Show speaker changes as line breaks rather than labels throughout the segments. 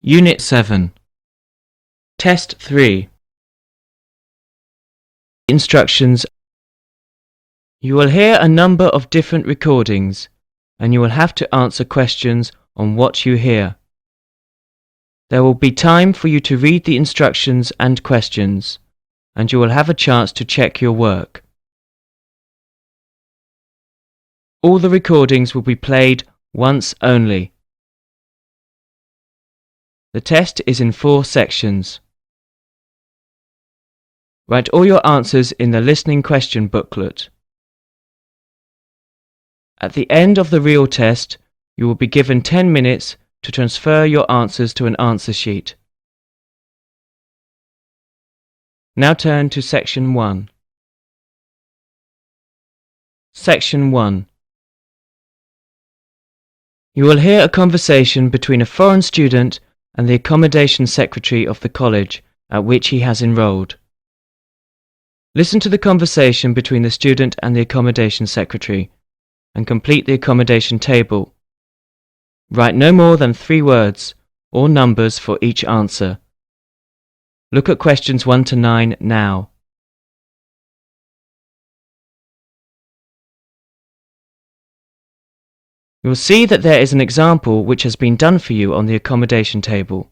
Unit 7. Test 3. Instructions. You will hear a number of different recordings, and you will have to answer questions on what you hear. There will be time for you to read the instructions and questions, and you will have a chance to check your work. All the recordings will be played once only. The test is in 4 sections. Write all your answers in the listening question booklet. At the end of the real test, you will be given 10 minutes to transfer your answers to an answer sheet. Now turn to Section 1. Section 1. You will hear a conversation between a foreign student and the accommodation secretary of the college at which he has enrolled. Listen to the conversation between the student and the accommodation secretary and complete the accommodation table. Write no more than 3 words or numbers for each answer. Look at questions 1 to 9 now. You will see that there is an example which has been done for you on the accommodation table.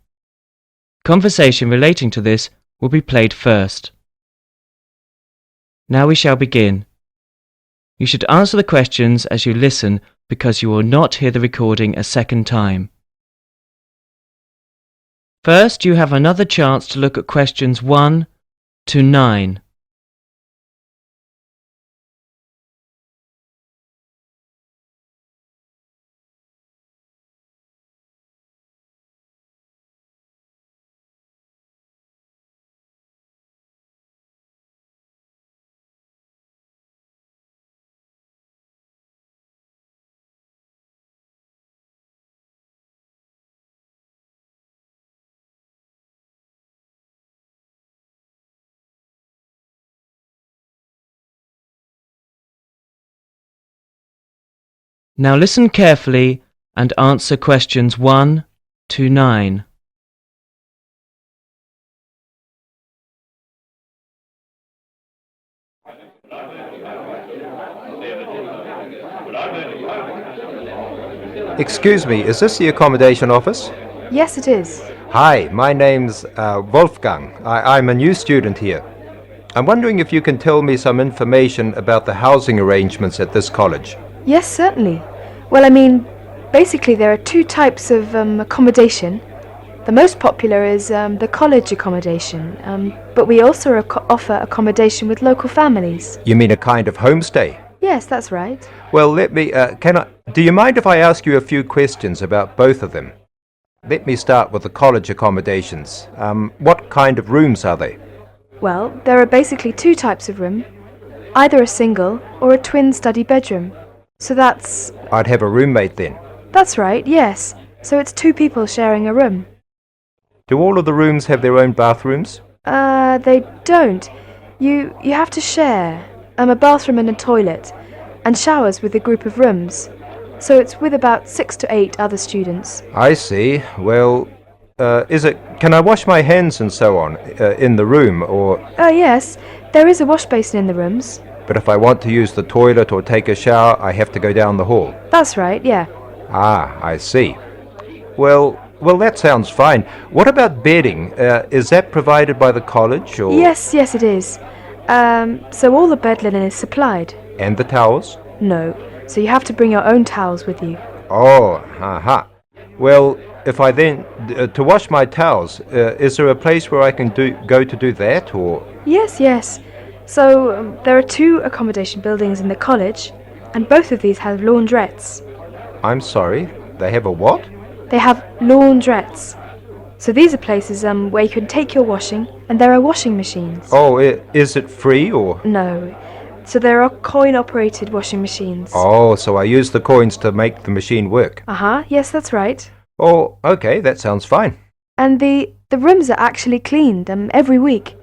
Conversation relating to this will be played first. Now we shall begin. You should answer the questions as you listen because you will not hear the recording a second time. First, you have another chance to look at questions 1 to 9. Now listen carefully and answer questions 1 to 9.
Excuse me, is this the accommodation office?
Yes, it is.
Hi, my name's Wolfgang. I'm a new student here. I'm wondering if you can tell me some information about the housing arrangements at this college.
Yes, certainly. Well, basically there are 2 types of accommodation. The most popular is the college accommodation, but we also offer accommodation with local families.
You mean a kind of homestay?
Yes, that's right.
Well, do you mind if I ask you a few questions about both of them? Let me start with the college accommodations. What kind of rooms are they?
Well, there are basically 2 types of room, either a single or a twin study bedroom. So that's...
I'd have a roommate then.
That's right, yes. So it's 2 people sharing a room.
Do all of the rooms have their own bathrooms?
They don't. You have to share a bathroom and a toilet, and showers with a group of rooms. So it's with about 6 to 8 other students.
I see. Well, can I wash my hands and so on in the room, or...
Yes, there is a wash basin in the rooms.
But if I want to use the toilet or take a shower, I have to go down the hall.
That's right, yeah.
Ah, I see. Well, that sounds fine. What about bedding? Is that provided by the college, or...?
Yes, it is. So all the bed linen is supplied.
And the towels?
No, so you have to bring your own towels with you.
Oh, aha. Well, if I then... to wash my towels, is there a place where I can go to do that, or...?
Yes. So there are 2 accommodation buildings in the college, and both of these have laundrettes.
I'm sorry, they have a what?
They have laundrettes. So these are places where you can take your washing, and there are washing machines.
Oh, is it free, or...?
No. So there are coin-operated washing machines.
Oh, so I use the coins to make the machine work.
Yes, that's right.
Oh, okay, that sounds fine.
And the rooms are actually cleaned every week.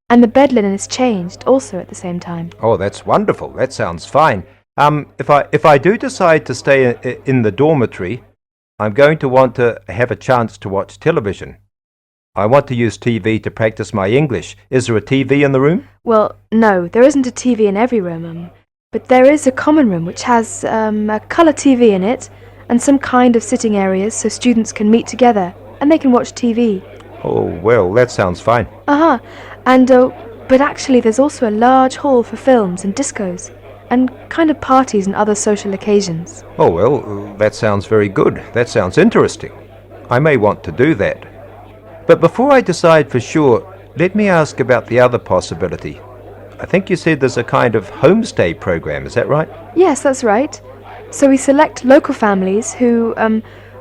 And the bed linen is changed also at the same time.
Oh, that's wonderful. That sounds fine. If I do decide to stay in the dormitory, I'm going to want to have a chance to watch television. I want to use TV to practice my English. Is there a TV in the room?
Well, no, there isn't a TV in every room, but there is a common room which has a colour TV in it and some kind of sitting areas so students can meet together and they can watch TV.
Oh, well, that sounds fine.
And, but actually there's also a large hall for films and discos and kind of parties and other social occasions.
Oh, well, that sounds very good. That sounds interesting. I may want to do that. But before I decide for sure, let me ask about the other possibility. I think you said there's a kind of homestay program, is that right?
Yes, that's right. So we select local families who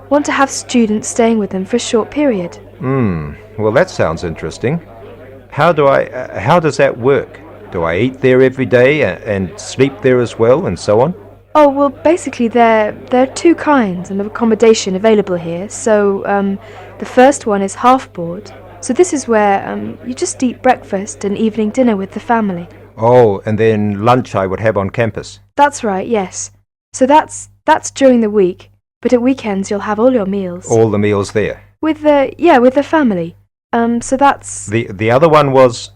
want to have students staying with them for a short period.
Well, that sounds interesting. How does that work? Do I eat there every day and sleep there as well and so on?
Oh, well, basically there are two kinds of accommodation available here. So the first one is half board. So this is where you just eat breakfast and evening dinner with the family.
Oh, and then lunch I would have on campus.
That's right, yes. So that's during the week, but at weekends you'll have all your meals.
All the meals there.
With the family. So that's
The other one was...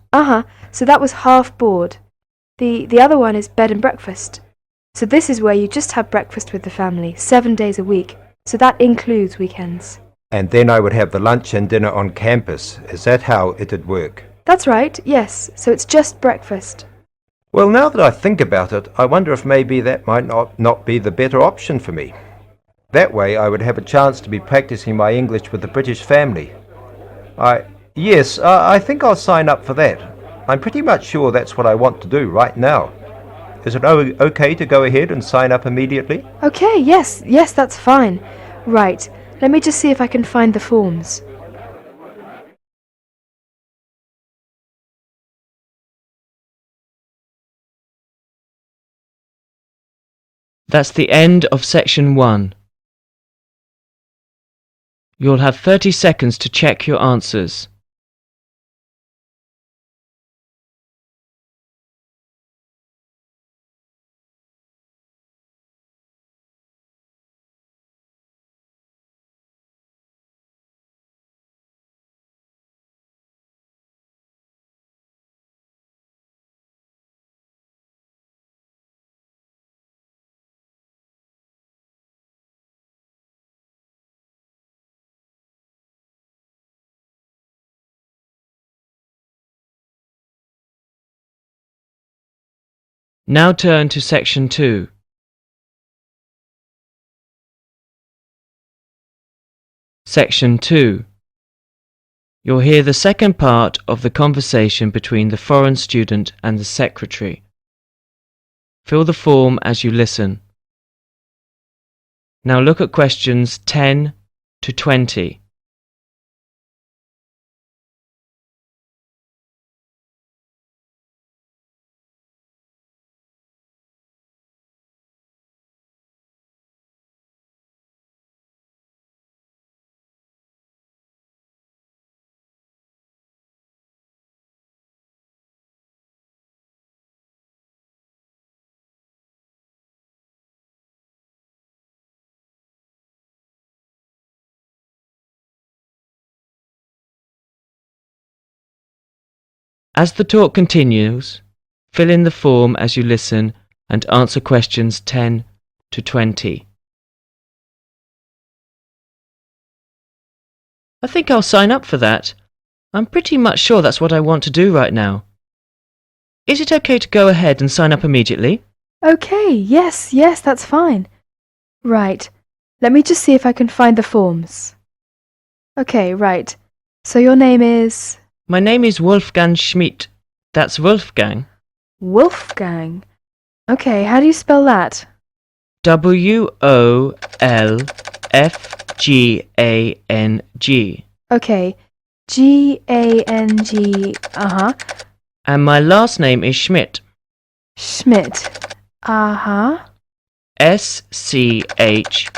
So that was half board. The other one is bed and breakfast. So this is where you just have breakfast with the family, 7 days a week. So that includes weekends.
And then I would have the lunch and dinner on campus. Is that how it'd work?
That's right, yes. So it's just breakfast.
Well, now that I think about it, I wonder if maybe that might not be the better option for me. That way I would have a chance to be practicing my English with the British family. Yes, I think I'll sign up for that. I'm pretty much sure that's what I want to do right now. Is it okay to go ahead and sign up immediately?
Okay, yes, that's fine. Right, let me just see if I can find the forms.
That's the end of section 1. You'll have 30 seconds to check your answers. Now turn to section 2. Section 2. You'll hear the second part of the conversation between the foreign student and the secretary. Fill the form as you listen. Now look at questions 10 to 20. As the talk continues, fill in the form as you listen and answer questions 10 to 20. I think I'll sign up for that. I'm pretty much sure that's what I want to do right now. Is it okay to go ahead and sign up immediately?
Okay, yes, that's fine. Right, let me just see if I can find the forms. Okay, right. So your name is...
My name is Wolfgang Schmidt. That's Wolfgang.
Wolfgang. Okay, how do you spell that?
Wolfgang.
Okay, Gang,
And my last name is Schmidt.
Schmidt.
Schmidt.
Schmidt.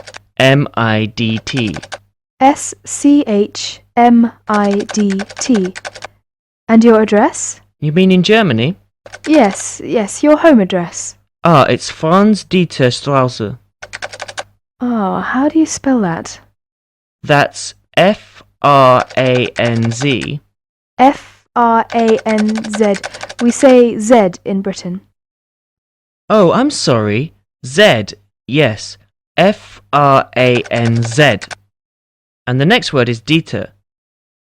And your address?
You mean in Germany?
Yes, your home address.
It's Franz Dieter Straße.
Oh, how do you spell that?
That's F-R-A-N-Z.
F-R-A-N-Z. We say Z in Britain.
Oh, I'm sorry. Z, yes. F-R-A-N-Z. And the next word is Dieter.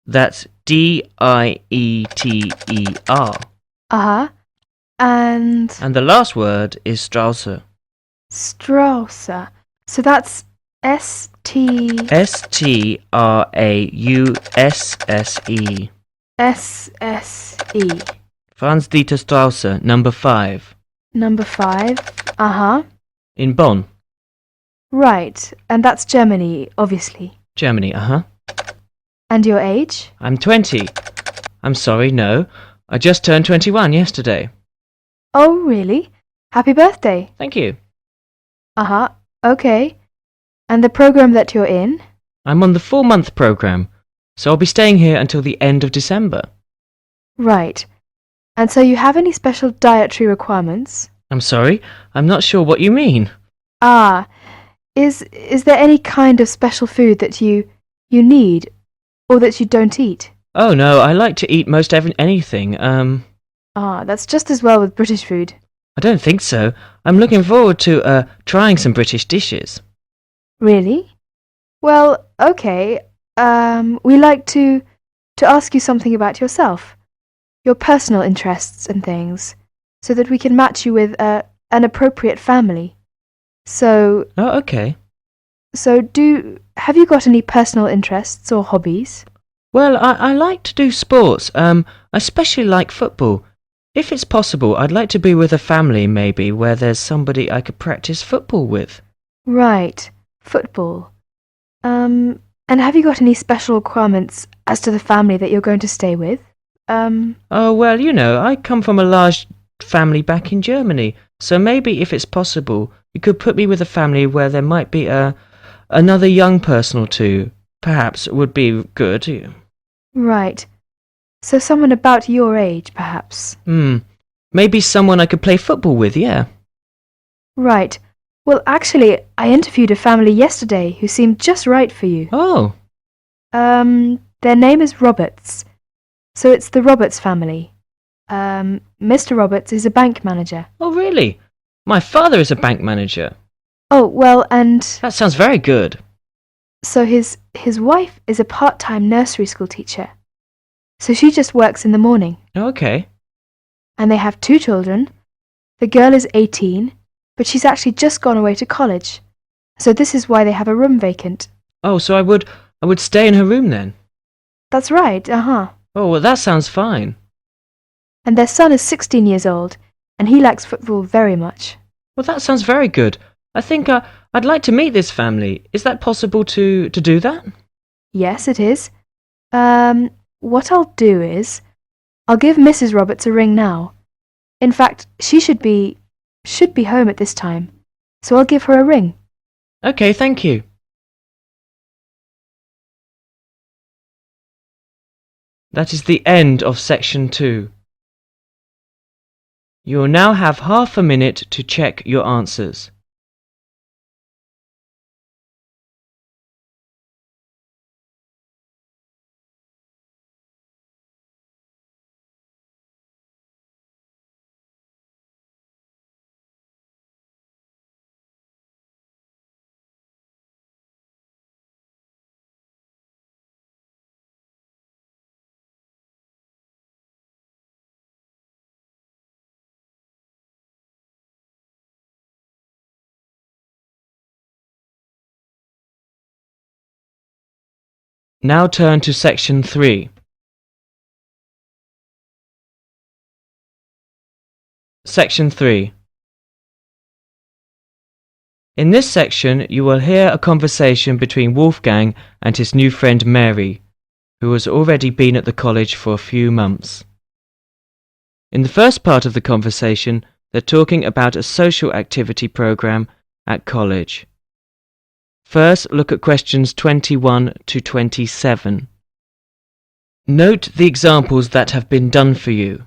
That's D-I-E-T-E-R.
Uh-huh. And
And the last word is Strausse.
Strausse. So that's S-T...
S-T-R-A-U-S-S-E.
S-S-E.
Franz Dieter Strausse, number 5.
Number 5. Uh-huh.
In Bonn,
Right. And that's Germany, obviously.
Germany,
And your age?
I'm 20. I'm sorry, no. I just turned 21 yesterday.
Oh, really? Happy birthday.
Thank you.
Uh-huh. Okay. And the program that you're in?
I'm on the 4-month program, so I'll be staying here until the end of December.
Right. And so you have any special dietary requirements?
I'm sorry, I'm not sure what you mean.
Ah, is there any kind of special food that you need or that you don't eat?
Oh no, I like to eat most anything.
Ah, that's just as well with British food.
I don't think so. I'm looking forward to trying some British dishes.
Really? Well, okay. We like to ask you something about yourself, your personal interests and things, so that we can match you with an appropriate family. So,
Oh, okay.
have you got any personal interests or hobbies?
Well, I like to do sports. I especially like football. If it's possible, I'd like to be with a family maybe where there's somebody I could practice football with.
Right, football. And have you got any special requirements as to the family that you're going to stay with?
Oh, well, you know, I come from a large family back in Germany, so maybe if it's possible, you could put me with a family where there might be another young person or two. Perhaps would be good.
Right. So someone about your age, perhaps.
Maybe someone I could play football with, yeah.
Right. Well, actually, I interviewed a family yesterday who seemed just right for you.
Oh,
Their name is Roberts. So it's the Roberts family. Mr. Roberts is a bank manager.
oh really? My father is a bank manager.
Oh, well, and
That sounds very good.
so his wife is a part-time nursery school teacher. So she just works in the morning.
Okay.
And they have 2 children. The girl is 18, but she's actually just gone away to college. So this is why they have a room vacant.
Oh, so I would stay in her room then?
That's right, uh-huh.
Oh, well, that sounds fine.
And their son is 16 years old, and he likes football very much.
Well, that sounds very good. I think I'd like to meet this family. Is that possible to do that?
Yes, it is. What I'll do is, I'll give Mrs. Roberts a ring now. In fact, she should be home at this time, so I'll give her a ring.
Okay, thank you. That is the end of section 2. You will now have half a minute to check your answers. Now turn to section 3. Section 3. In this section, you will hear a conversation between Wolfgang and his new friend Mary, who has already been at the college for a few months. In the first part of the conversation, they're talking about a social activity program at college. First, look at questions 21 to 27. Note the examples that have been done for you.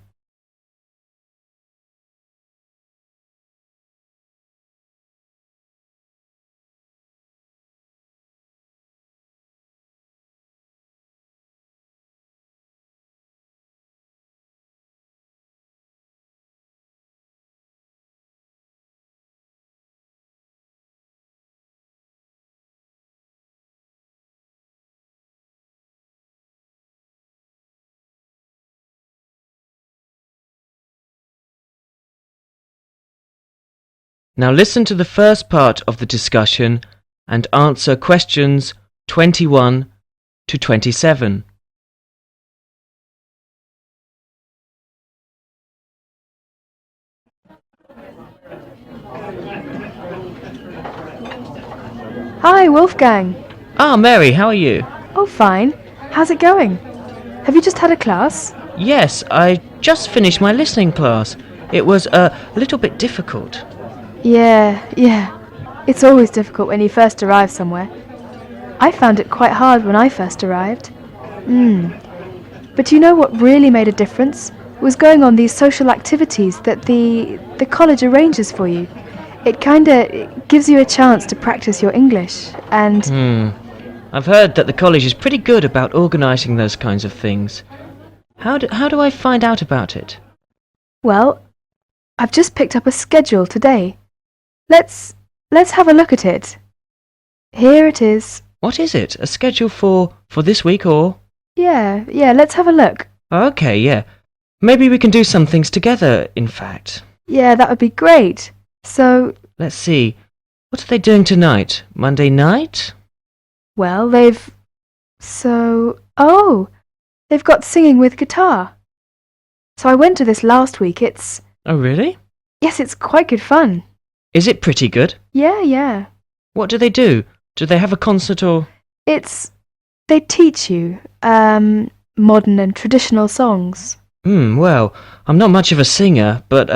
Now listen to the first part of the discussion and answer questions 21 to 27.
Hi, Wolfgang.
Ah, Mary, how are you?
Oh, fine. How's it going? Have you just had a class?
Yes, I just finished my listening class. It was a little bit difficult.
Yeah. It's always difficult when you first arrive somewhere. I found it quite hard when I first arrived. But you know what really made a difference? Was going on these social activities that the college arranges for you. It kinda gives you a chance to practice your English, and
I've heard that the college is pretty good about organising those kinds of things. How do I find out about it?
well, I've just picked up a schedule today. Let's have a look at it. Here it is.
What is it? A schedule for this week or?
Yeah, let's have a look.
Okay, yeah. Maybe we can do some things together, in fact.
Yeah, that would be great. So,
Let's see. What are they doing tonight? Monday night?
well, they've got singing with guitar. So I went to this last week.
Oh, really?
Yes, it's quite good fun.
Is it pretty good?
Yeah.
What do they do? Do they have a concert or?
They teach you, modern and traditional songs.
Well, I'm not much of a singer, but,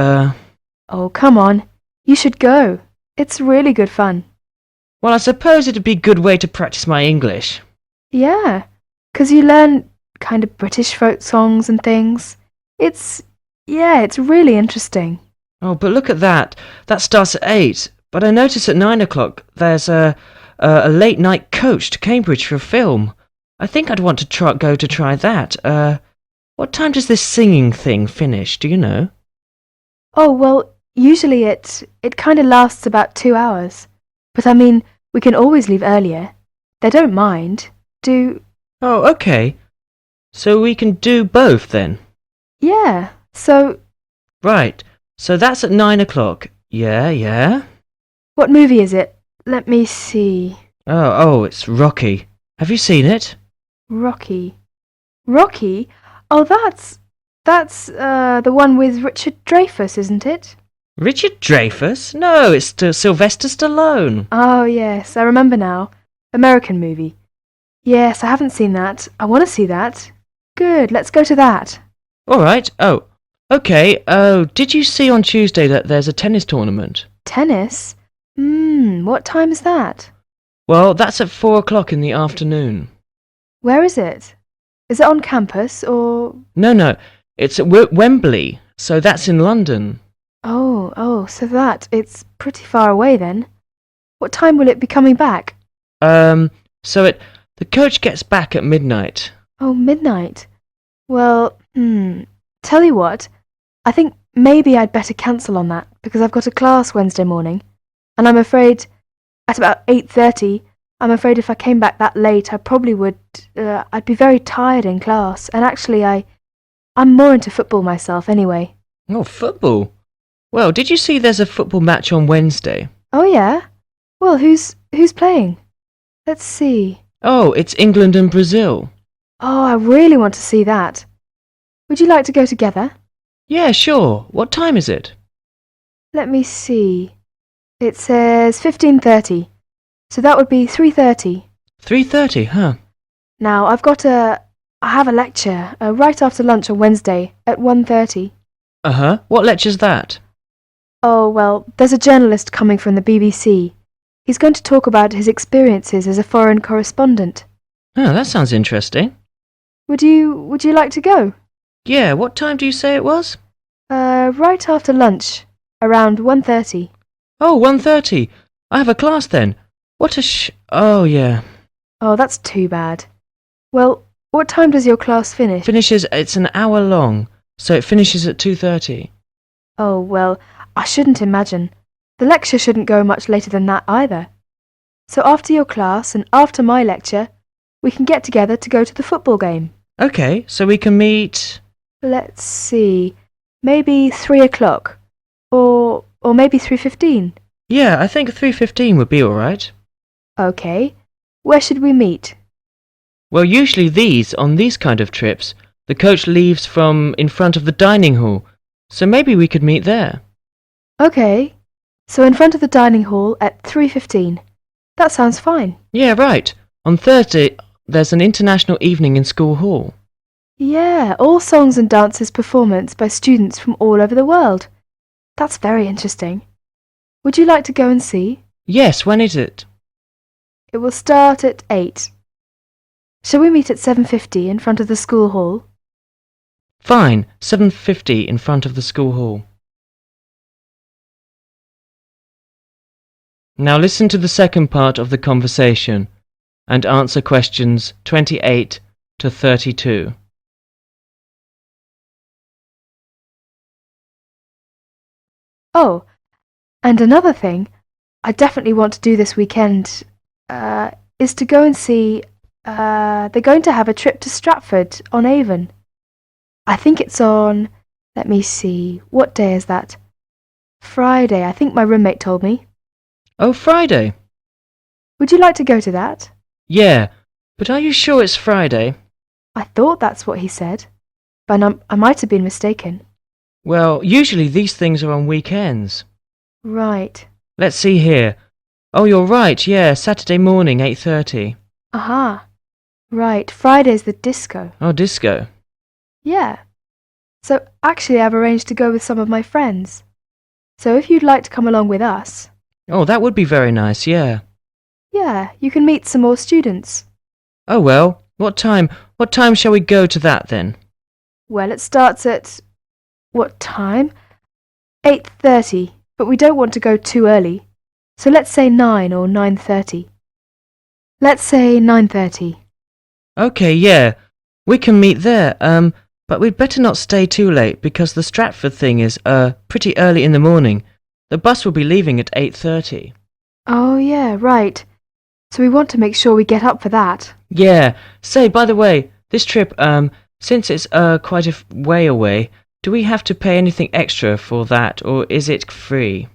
Oh, come on. You should go. It's really good fun.
well, I suppose it'd be a good way to practice my English.
Yeah, 'cause you learn kind of British folk songs and things. It's really interesting.
Oh, but look at that. That starts at 8. But I notice at 9 o'clock there's a late night coach to Cambridge for a film. I think I'd want to go to try that. What time does this singing thing finish? Do you know?
Oh, well, usually it kind of lasts about 2 hours. But I mean, we can always leave earlier. They don't mind.
Oh, okay. So we can do both then?
Yeah, so
Right. So that's at 9 o'clock. Yeah.
what movie is it? Let me see.
Oh, it's Rocky. Have you seen it?
Rocky? Oh, that's the one with Richard Dreyfuss, isn't it?
Richard Dreyfuss? No, it's Sylvester Stallone.
Oh, yes, I remember now. American movie. Yes, I haven't seen that. I want to see that. Good, let's go to that.
All right. Oh, okay. Oh, did you see on Tuesday that there's a tennis tournament?
Tennis? What time is that?
Well, that's at 4 o'clock in the afternoon.
Where is it? Is it on campus or...
No, it's at Wembley, so that's in London.
Oh, so it's pretty far away then. What time will it be coming back?
The coach gets back at midnight.
Oh, midnight. Well, tell you what, I think maybe I'd better cancel on that because I've got a class Wednesday morning, and I'm afraid at about 8:30. I'm afraid if I came back that late, I probably would. I'd be very tired in class, and actually, I'm more into football myself anyway.
Oh, football. Well, did you see there's a football match on Wednesday?
Oh yeah. Well, who's playing? Let's see.
Oh, it's England and Brazil.
Oh, I really want to see that. Would you like to go together?
Yeah, sure. What time is it?
Let me see. It says 15:30. So that would be 3:30.
3:30, huh?
Now, I have a lecture right after lunch on Wednesday at 1:30.
Uh-huh. What lecture's that?
Oh, well, there's a journalist coming from the BBC. He's going to talk about his experiences as a foreign correspondent.
Oh, that sounds interesting.
Would you like to go?
Yeah, what time do you say it was?
Right after lunch, around 1:30.
Oh, 1:30. I have a class then. Oh, yeah.
Oh, that's too bad. Well, what time does your class finish?
It's an hour long, so it finishes at 2:30.
Oh, well, I shouldn't imagine. The lecture shouldn't go much later than that either. So after your class and after my lecture, we can get together to go to the football game.
Okay, so we can meet...
Let's see, maybe 3 o'clock. Or maybe 3:15.
Yeah, I think 3:15 would be all right.
Okay. Where should we meet?
Well, usually on these kind of trips, the coach leaves from in front of the dining hall, so maybe we could meet there.
Okay. So in front of the dining hall at 3:15. That sounds fine.
Yeah, right. On Thursday, there's an international evening in school hall.
Yeah, all songs and dances performance by students from all over the world. That's very interesting. Would you like to go and see?
Yes, when is it?
It will start at 8. Shall we meet at 7:50 in front of the school hall?
Fine, 7:50 in front of the school hall. Now listen to the second part of the conversation and answer questions 28 to 32.
Oh, and another thing I definitely want to do this weekend is to go and see. They're going to have a trip to Stratford on Avon. I think it's on. Let me see. What day is that? Friday. I think my roommate told me.
Oh, Friday.
Would you like to go to that?
Yeah, but are you sure it's Friday?
I thought that's what he said, but I might have been mistaken.
Well, usually these things are on weekends.
Right.
Let's see here. Oh, you're right, yeah, Saturday morning, 8:30.
Aha. Right. Friday's the disco.
Oh, disco.
Yeah. So actually I've arranged to go with some of my friends. So if you'd like to come along with us,
Oh, that would be very nice, yeah.
yeah, you can meet some more students.
Oh, well, what time shall we go to that then?
Well, it starts at what time? 8:30, but we don't want to go too early. So let's say 9 or 9:30. Let's say 9:30.
Okay, yeah, we can meet there, but we'd better not stay too late because the Stratford thing is, pretty early in the morning. The bus will be leaving at 8:30.
Oh yeah, right. So we want to make sure we get up for that.
Yeah, say, by the way, this trip, since it's, quite a way away, do we have to pay anything extra for that, or is it free?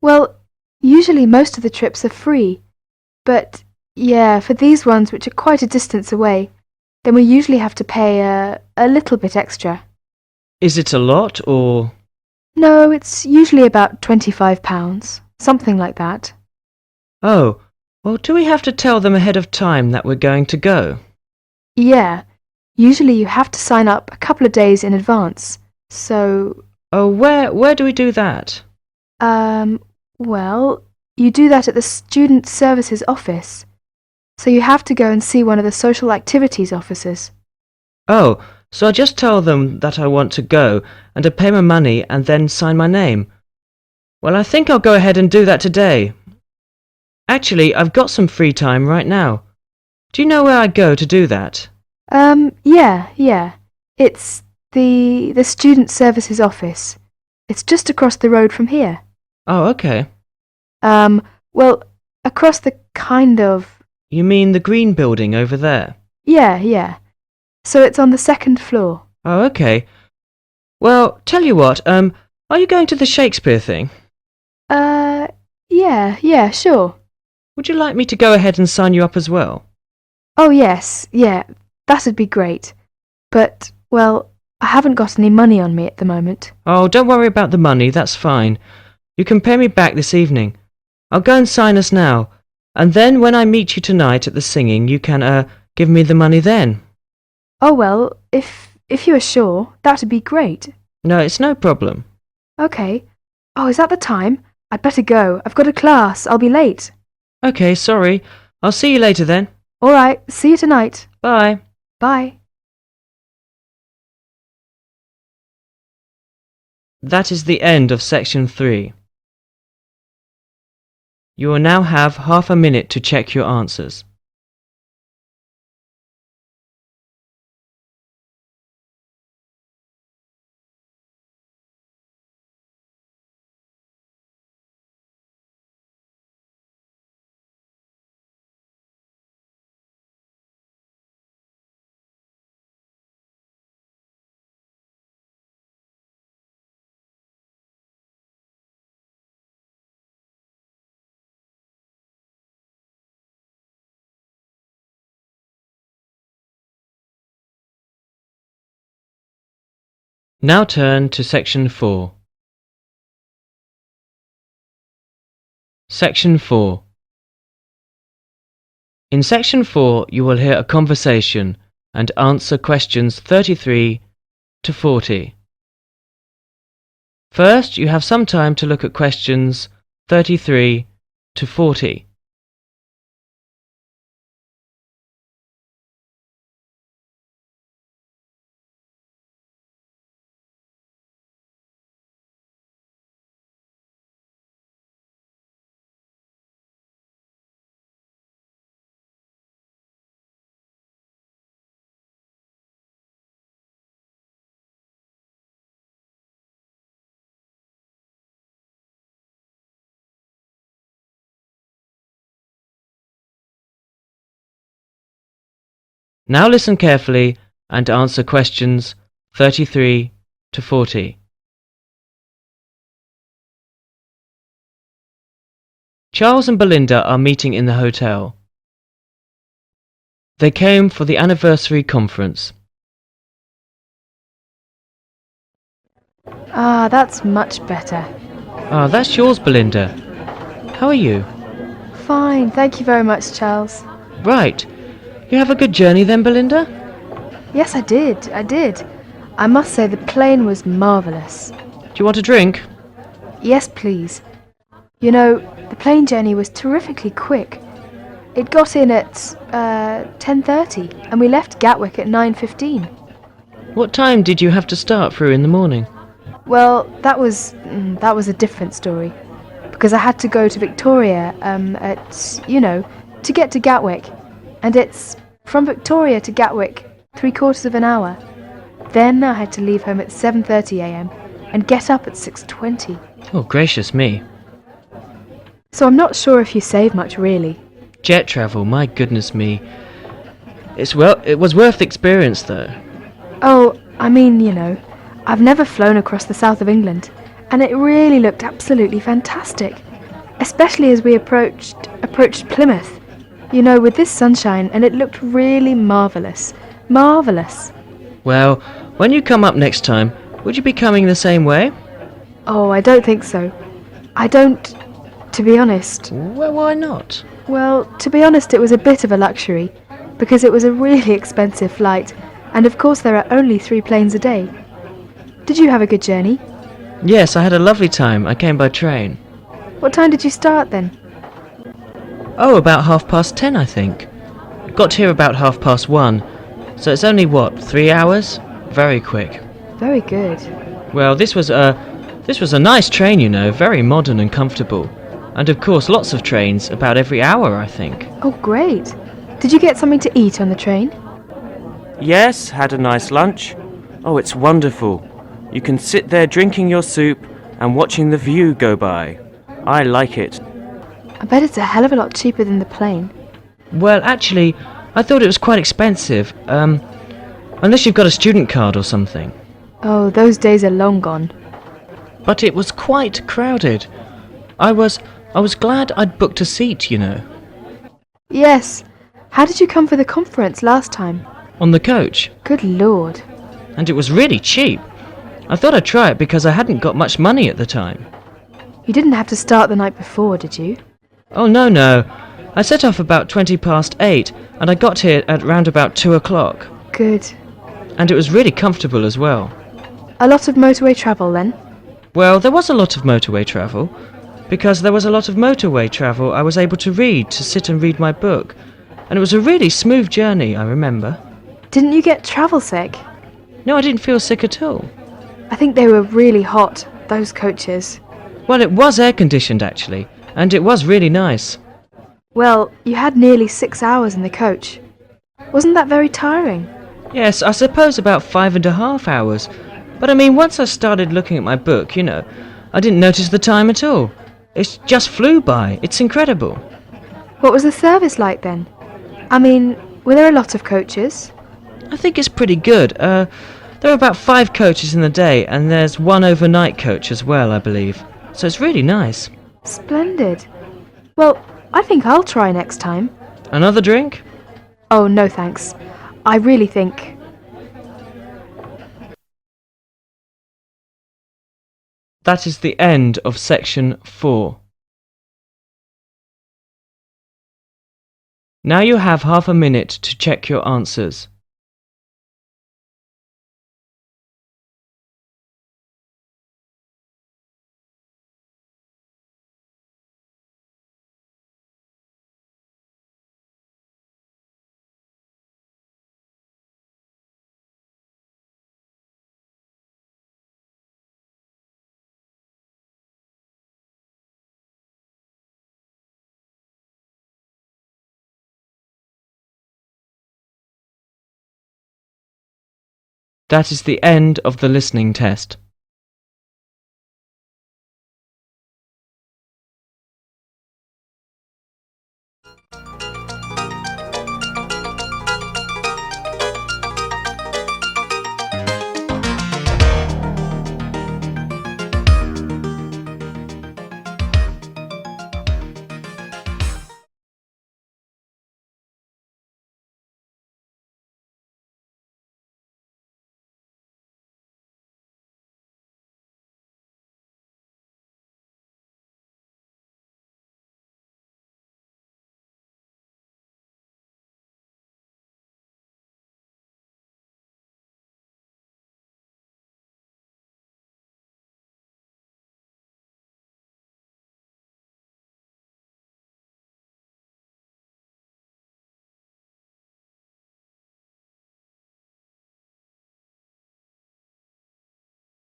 Well, usually most of the trips are free, but yeah, for these ones which are quite a distance away, then we usually have to pay a little bit extra.
Is it a lot, or?
No, it's usually about £25, something like that.
Oh, well, do we have to tell them ahead of time that we're going to go?
Yeah, usually you have to sign up a couple of days in advance. So,
Oh, where do we do that?
well, you do that at the Student Services office. So you have to go and see one of the social activities officers.
Oh, so I just tell them that I want to go, and I pay my money and then sign my name. Well, I think I'll go ahead and do that today. Actually, I've got some free time right now. Do you know where I go to do that?
Yeah. It's the Student Services office. It's just across the road from here.
Oh, okay.
Well, across the kind of...
You mean the green building over there?
Yeah. So it's on the second floor.
Oh, okay. Well, tell you what, are you going to the Shakespeare thing?
Yeah, sure.
Would you like me to go ahead and sign you up as well?
Oh, yes, yeah, that'd be great. But, well, I haven't got any money on me at the moment.
Oh, don't worry about the money, that's fine. You can pay me back this evening. I'll go and sign us now, and then when I meet you tonight at the singing, you can, give me the money then.
Oh, well, if you are sure, that'd be great.
No, it's no problem.
Okay. Oh, is that the time? I'd better go. I've got a class. I'll be late.
Okay, sorry. I'll see you later then.
All right, see you tonight.
Bye.
Bye.
That is the end of section 3. You will now have half a minute to check your answers. Now turn to Section 4. Section 4. In Section 4 you will hear a conversation and answer questions 33 to 40. First, you have some time to look at questions 33 to 40. Now listen carefully and answer questions 33 to 40. Charles and Belinda are meeting in the hotel. They came for the anniversary conference.
Ah, that's much better.
Ah, that's yours, Belinda. How are you?
Fine, thank you very much, Charles.
Right. You have a good journey then, Belinda?
Yes, I did. I must say the plane was marvellous.
Do you want a drink?
Yes, please. You know, the plane journey was terrifically quick. It got in at 10:30 and we left Gatwick at 9:15.
What time did you have to start through in the morning?
Well, that was a different story. Because I had to go to Victoria to get to Gatwick. And it's from Victoria to Gatwick 3/4 of an hour. Then I had to leave home at 7:30 a.m. and get up at 6:20.
Oh, gracious me.
So I'm not sure if you save much, really.
Jet travel, my goodness me. It was worth the experience, though.
Oh, I mean, I've never flown across the south of England, and it really looked absolutely fantastic. Especially as we approached Plymouth. With this sunshine, and it looked really marvellous. Marvellous.
Well, when you come up next time, would you be coming the same way?
Oh, I don't think so. I don't, to be honest.
Well, why not?
Well, to be honest, it was a bit of a luxury, because it was a really expensive flight, and of course there are only 3 planes a day. Did you have a good journey?
Yes, I had a lovely time. I came by train.
What time did you start then?
Oh, about 10:30, I think. Got here about 1:30, so it's only, 3 hours? Very quick.
Very good.
Well, this was a nice train, very modern and comfortable. And of course, lots of trains, about every hour, I think.
Oh, great. Did you get something to eat on the train?
Yes, had a nice lunch. Oh, it's wonderful. You can sit there drinking your soup and watching the view go by. I like it.
I bet it's a hell of a lot cheaper than the plane.
Well, actually, I thought it was quite expensive. Unless you've got a student card or something.
Oh, those days are long gone.
But it was quite crowded. I was glad I'd booked a seat,
Yes. How did you come for the conference last time?
On the coach.
Good Lord.
And it was really cheap. I thought I'd try it because I hadn't got much money at the time.
You didn't have to start the night before, did you?
Oh, no. I set off about 8:20, and I got here at round about 2 o'clock.
Good.
And it was really comfortable as well.
A lot of motorway travel then?
Well, there was a lot of motorway travel. Because there was a lot of motorway travel, I was able to sit and read my book. And it was a really smooth journey, I remember.
Didn't you get travel sick?
No, I didn't feel sick at all.
I think they were really hot, those coaches.
Well, it was air-conditioned, actually, and it was really nice.
Well, you had nearly 6 hours in the coach. Wasn't that very tiring?
Yes, I suppose about 5.5 hours. But I mean, once I started looking at my book, I didn't notice the time at all. It just flew by. It's incredible.
What was the service like then? I mean, were there a lot of coaches?
I think it's pretty good. There are about 5 coaches in the day, and there's 1 overnight coach as well, I believe. So it's really nice.
Splendid. Well, I think I'll try next time.
Another drink?
Oh, no thanks. I really think
That is the end of section 4. Now you have half a minute to check your answers. That is the end of the listening test.